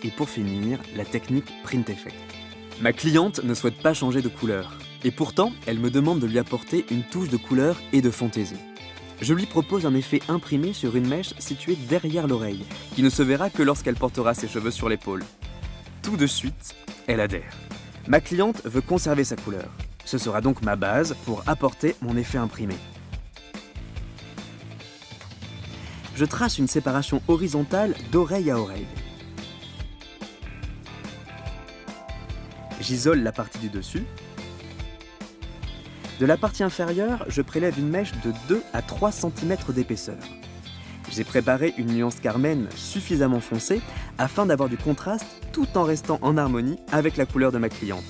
Et pour finir, la technique Print Effect. Ma cliente ne souhaite pas changer de couleur. Et pourtant, elle me demande de lui apporter une touche de couleur et de fantaisie. Je lui propose un effet imprimé sur une mèche située derrière l'oreille, qui ne se verra que lorsqu'elle portera ses cheveux sur l'épaule. Tout de suite, elle adhère. Ma cliente veut conserver sa couleur. Ce sera donc ma base pour apporter mon effet imprimé. Je trace une séparation horizontale d'oreille à oreille. J'isole la partie du dessus. De la partie inférieure, je prélève une mèche de 2 à 3 cm d'épaisseur. J'ai préparé une nuance carmine suffisamment foncée afin d'avoir du contraste tout en restant en harmonie avec la couleur de ma cliente.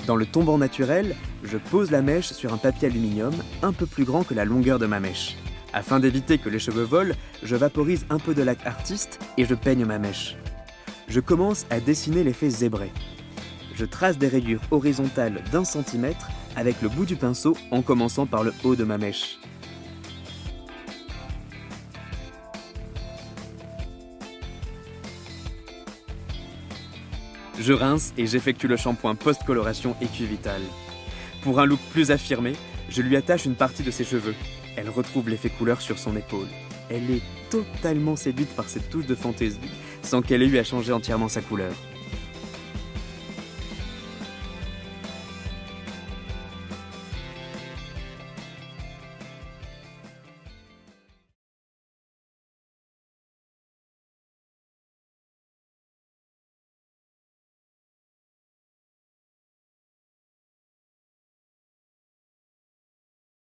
Dans le tombant naturel, je pose la mèche sur un papier aluminium un peu plus grand que la longueur de ma mèche. Afin d'éviter que les cheveux volent, je vaporise un peu de lac artiste et je peigne ma mèche. Je commence à dessiner l'effet zébré. Je trace des rayures horizontales d'1 cm avec le bout du pinceau en commençant par le haut de ma mèche. Je rince et j'effectue le shampoing post-coloration Equivital. Pour un look plus affirmé, je lui attache une partie de ses cheveux. Elle retrouve l'effet couleur sur son épaule. Elle est totalement séduite par cette touche de fantaisie, sans qu'elle ait eu à changer entièrement sa couleur.